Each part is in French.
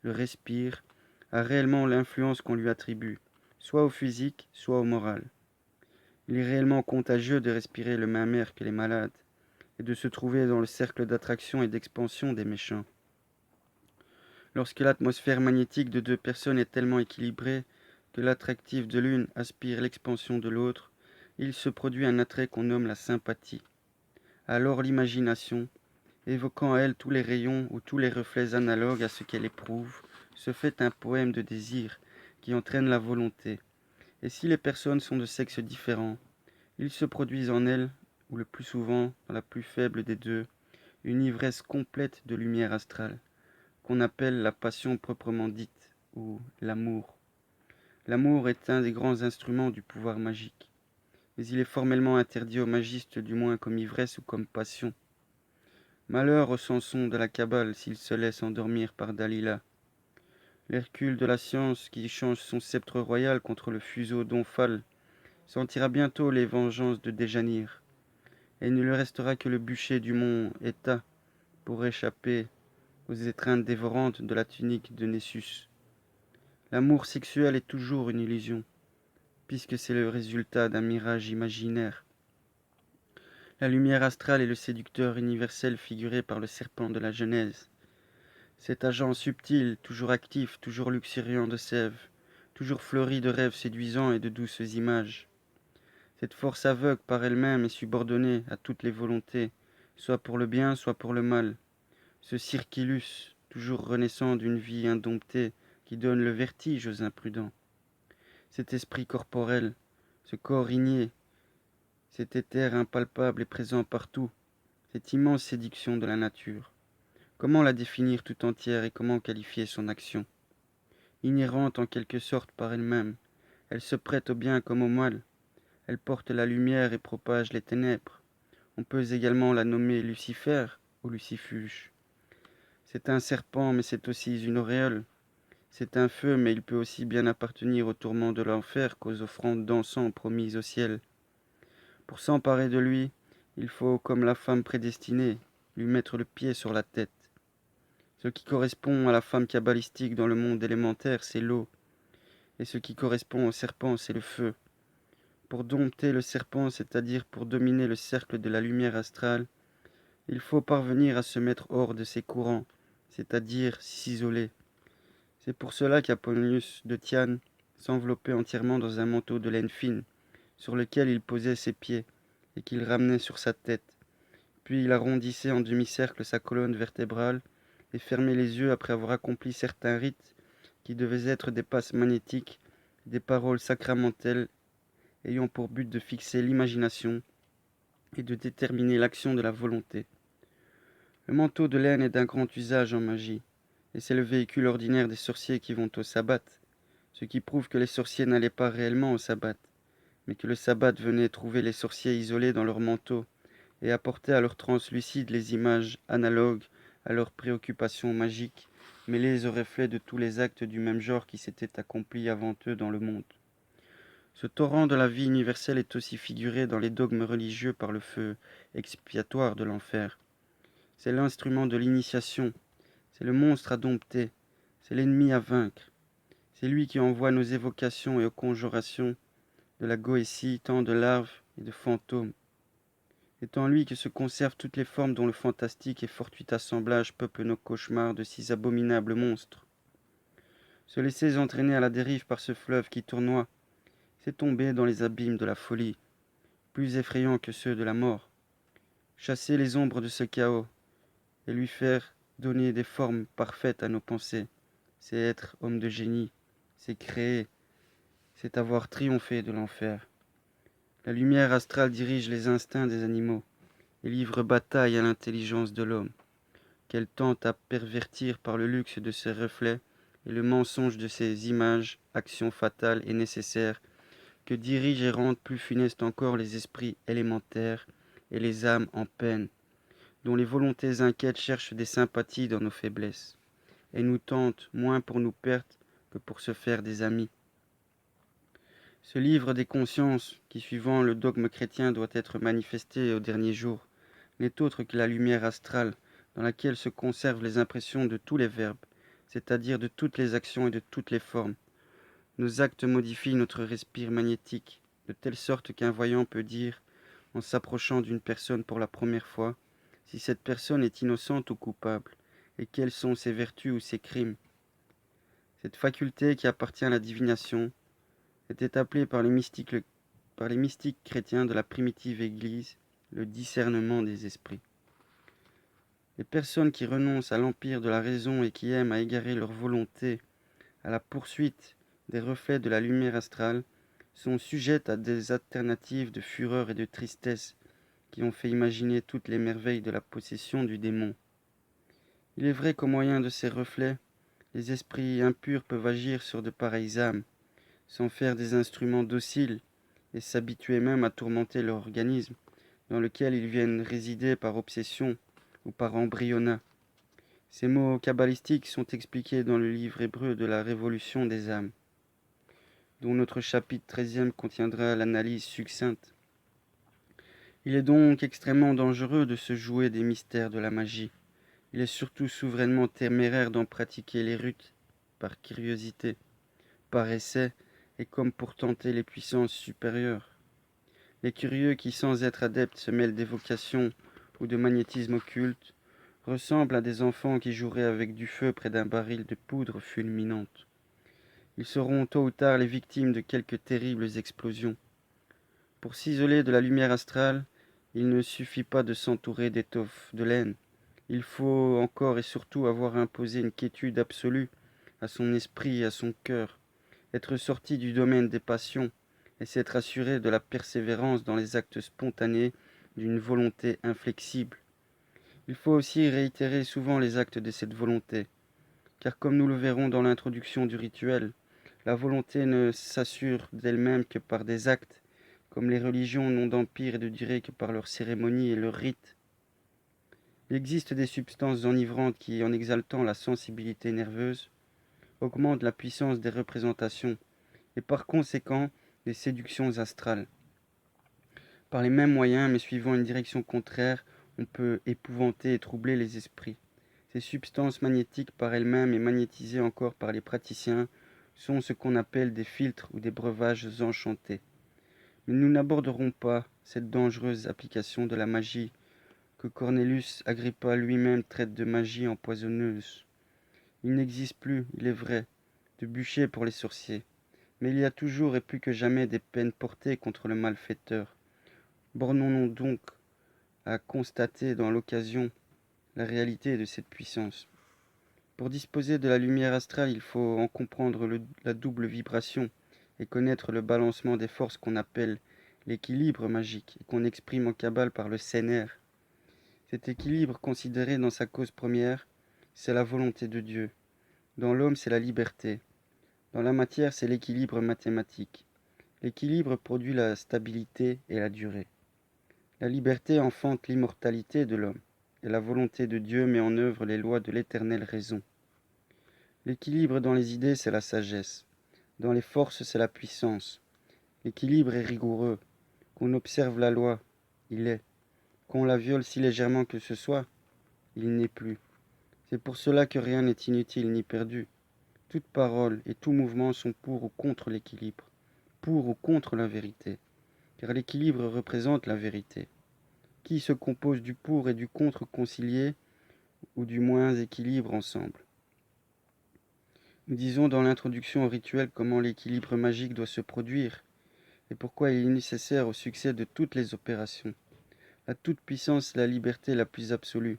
le respire, a réellement l'influence qu'on lui attribue, soit au physique, soit au moral. Il est réellement contagieux de respirer le même air que les malades et de se trouver dans le cercle d'attraction et d'expansion des méchants. Lorsque l'atmosphère magnétique de deux personnes est tellement équilibrée que l'attractif de l'une aspire l'expansion de l'autre, il se produit un attrait qu'on nomme la sympathie. Alors l'imagination, évoquant à elle tous les rayons ou tous les reflets analogues à ce qu'elle éprouve, se fait un poème de désir qui entraîne la volonté. Et si les personnes sont de sexes différents, il se produit en elle, ou le plus souvent dans la plus faible des deux, une ivresse complète de lumière astrale, qu'on appelle la passion proprement dite, ou l'amour. L'amour est un des grands instruments du pouvoir magique, mais il est formellement interdit aux magistes, du moins comme ivresse ou comme passion. Malheur aux Samson de la Kabbale s'il se laisse endormir par Dalila. L'Hercule de la science qui échange son sceptre royal contre le fuseau d'Omphale sentira bientôt les vengeances de Déjanire, et il ne lui restera que le bûcher du mont Eta pour échapper aux étreintes dévorantes de la tunique de Nessus. L'amour sexuel est toujours une illusion, puisque c'est le résultat d'un mirage imaginaire. La lumière astrale est le séducteur universel figuré par le serpent de la Genèse. Cet agent subtil, toujours actif, toujours luxuriant de sève, toujours fleuri de rêves séduisants et de douces images. Cette force aveugle par elle-même est subordonnée à toutes les volontés, soit pour le bien, soit pour le mal. Ce circulus, toujours renaissant d'une vie indomptée, qui donne le vertige aux imprudents. Cet esprit corporel, ce corps igné, cet éther impalpable et présent partout, cette immense séduction de la nature. Comment la définir tout entière et comment qualifier son action? Inhérente en quelque sorte par elle-même, elle se prête au bien comme au mal. Elle porte la lumière et propage les ténèbres. On peut également la nommer Lucifer ou Lucifuge. C'est un serpent, mais c'est aussi une auréole. C'est un feu, mais il peut aussi bien appartenir aux tourments de l'enfer qu'aux offrandes d'encens promises au ciel. Pour s'emparer de lui, il faut, comme la femme prédestinée, lui mettre le pied sur la tête. Ce qui correspond à la femme kabbalistique dans le monde élémentaire, c'est l'eau, et ce qui correspond au serpent, c'est le feu. Pour dompter le serpent, c'est-à-dire pour dominer le cercle de la lumière astrale, il faut parvenir à se mettre hors de ses courants, c'est-à-dire s'isoler. C'est pour cela qu'Apollonius de Tyane s'enveloppait entièrement dans un manteau de laine fine, sur lequel il posait ses pieds, et qu'il ramenait sur sa tête. Puis il arrondissait en demi-cercle sa colonne vertébrale, et fermait les yeux après avoir accompli certains rites qui devaient être des passes magnétiques, des paroles sacramentelles ayant pour but de fixer l'imagination et de déterminer l'action de la volonté. Le manteau de laine est d'un grand usage en magie, et c'est le véhicule ordinaire des sorciers qui vont au sabbat, ce qui prouve que les sorciers n'allaient pas réellement au sabbat, mais que le sabbat venait trouver les sorciers isolés dans leurs manteaux et apportait à leurs translucides les images analogues à leurs préoccupations magiques, mêlées aux reflets de tous les actes du même genre qui s'étaient accomplis avant eux dans le monde. Ce torrent de la vie universelle est aussi figuré dans les dogmes religieux par le feu expiatoire de l'enfer. C'est l'instrument de l'initiation, c'est le monstre à dompter, c'est l'ennemi à vaincre. C'est lui qui envoie nos évocations et aux conjurations de la Goétie, tant de larves et de fantômes. C'est en lui que se conservent toutes les formes dont le fantastique et fortuit assemblage peuple nos cauchemars de si abominables monstres. Se laisser entraîner à la dérive par ce fleuve qui tournoie, c'est tomber dans les abîmes de la folie, plus effrayants que ceux de la mort. Chasser les ombres de ce chaos et lui faire donner des formes parfaites à nos pensées, c'est être homme de génie, c'est créer, c'est avoir triomphé de l'enfer. La lumière astrale dirige les instincts des animaux et livre bataille à l'intelligence de l'homme, qu'elle tente à pervertir par le luxe de ses reflets et le mensonge de ses images, actions fatales et nécessaires, que dirigent et rendent plus funestes encore les esprits élémentaires et les âmes en peine, dont les volontés inquiètes cherchent des sympathies dans nos faiblesses, et nous tentent moins pour nous perdre que pour se faire des amis. Ce livre des consciences, qui suivant le dogme chrétien doit être manifesté au dernier jour, n'est autre que la lumière astrale, dans laquelle se conservent les impressions de tous les verbes, c'est-à-dire de toutes les actions et de toutes les formes. Nos actes modifient notre respire magnétique, de telle sorte qu'un voyant peut dire, en s'approchant d'une personne pour la première fois, si cette personne est innocente ou coupable, et quelles sont ses vertus ou ses crimes. Cette faculté qui appartient à la divination était appelée par les mystiques chrétiens de la primitive Église le discernement des esprits. Les personnes qui renoncent à l'empire de la raison et qui aiment à égarer leur volonté à la poursuite des reflets de la lumière astrale sont sujettes à des alternatives de fureur et de tristesse qui ont fait imaginer toutes les merveilles de la possession du démon. Il est vrai qu'au moyen de ces reflets, les esprits impurs peuvent agir sur de pareilles âmes, s'en faire des instruments dociles et s'habituer même à tourmenter leur organisme, dans lequel ils viennent résider par obsession ou par embryonnat. Ces mots kabbalistiques sont expliqués dans le livre hébreu de la révolution des âmes, dont notre chapitre 13e contiendra l'analyse succincte. Il est donc extrêmement dangereux de se jouer des mystères de la magie. Il est surtout souverainement téméraire d'en pratiquer les rites, par curiosité, par essai, et comme pour tenter les puissances supérieures. Les curieux qui, sans être adeptes, se mêlent d'évocations ou de magnétisme occulte, ressemblent à des enfants qui joueraient avec du feu près d'un baril de poudre fulminante. Ils seront tôt ou tard les victimes de quelques terribles explosions. Pour s'isoler de la lumière astrale, il ne suffit pas de s'entourer d'étoffes de laine. Il faut encore et surtout avoir imposé une quiétude absolue à son esprit et à son cœur, être sorti du domaine des passions et s'être assuré de la persévérance dans les actes spontanés d'une volonté inflexible. Il faut aussi réitérer souvent les actes de cette volonté, car comme nous le verrons dans l'introduction du rituel, la volonté ne s'assure d'elle-même que par des actes, comme les religions n'ont d'empire et de durée que par leurs cérémonies et leurs rites. Il existe des substances enivrantes qui, en exaltant la sensibilité nerveuse, augmentent la puissance des représentations et par conséquent des séductions astrales. Par les mêmes moyens, mais suivant une direction contraire, on peut épouvanter et troubler les esprits. Ces substances magnétiques par elles-mêmes et magnétisées encore par les praticiens sont ce qu'on appelle des filtres ou des breuvages enchantés. Mais nous n'aborderons pas cette dangereuse application de la magie que Cornelius Agrippa lui-même traite de magie empoisonneuse. Il n'existe plus, il est vrai, de bûcher pour les sorciers, mais il y a toujours et plus que jamais des peines portées contre le malfaiteur. Bornons-nous donc à constater dans l'occasion la réalité de cette puissance. Pour disposer de la lumière astrale, il faut en comprendre la double vibration et connaître le balancement des forces qu'on appelle l'équilibre magique et qu'on exprime en Kabbale par le Sener. Cet équilibre, considéré dans sa cause première, c'est la volonté de Dieu. Dans l'homme, c'est la liberté. Dans la matière, c'est l'équilibre mathématique. L'équilibre produit la stabilité et la durée. La liberté enfante l'immortalité de l'homme, et la volonté de Dieu met en œuvre les lois de l'éternelle raison. L'équilibre dans les idées, c'est la sagesse. Dans les forces, c'est la puissance. L'équilibre est rigoureux. Qu'on observe la loi, il est. Qu'on la viole si légèrement que ce soit, il n'est plus. C'est pour cela que rien n'est inutile ni perdu. Toute parole et tout mouvement sont pour ou contre l'équilibre, pour ou contre la vérité, car l'équilibre représente la vérité, qui se compose du pour et du contre conciliés, ou du moins équilibre ensemble. Nous disons dans l'introduction au rituel comment l'équilibre magique doit se produire, et pourquoi il est nécessaire au succès de toutes les opérations. La toute-puissance est la liberté la plus absolue.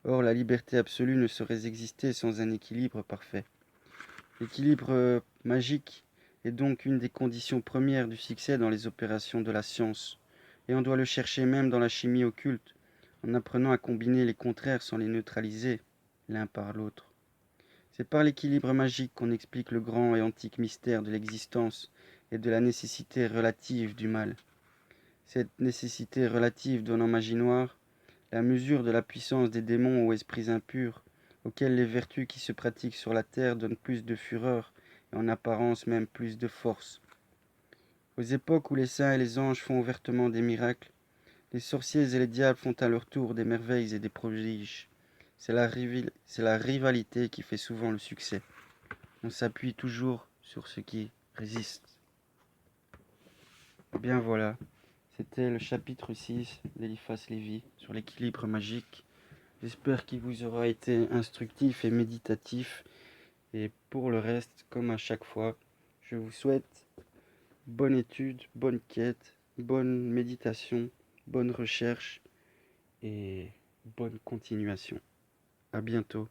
Or, la liberté absolue ne saurait exister sans un équilibre parfait. L'équilibre magique est donc une des conditions premières du succès dans les opérations de la science, et on doit le chercher même dans la chimie occulte, en apprenant à combiner les contraires sans les neutraliser l'un par l'autre. C'est par l'équilibre magique qu'on explique le grand et antique mystère de l'existence et de la nécessité relative du mal. Cette nécessité relative donne en magie noire la mesure de la puissance des démons ou esprits impurs, auxquels les vertus qui se pratiquent sur la terre donnent plus de fureur et en apparence même plus de force. Aux époques où les saints et les anges font ouvertement des miracles, les sorciers et les diables font à leur tour des merveilles et des prodiges. C'est la rivalité qui fait souvent le succès. On s'appuie toujours sur ce qui résiste. Bien voilà, c'était le chapitre 6 d'Eliphas Lévy sur l'équilibre magique. J'espère qu'il vous aura été instructif et méditatif. Et pour le reste, comme à chaque fois, je vous souhaite bonne étude, bonne quête, bonne méditation, bonne recherche et bonne continuation. À bientôt.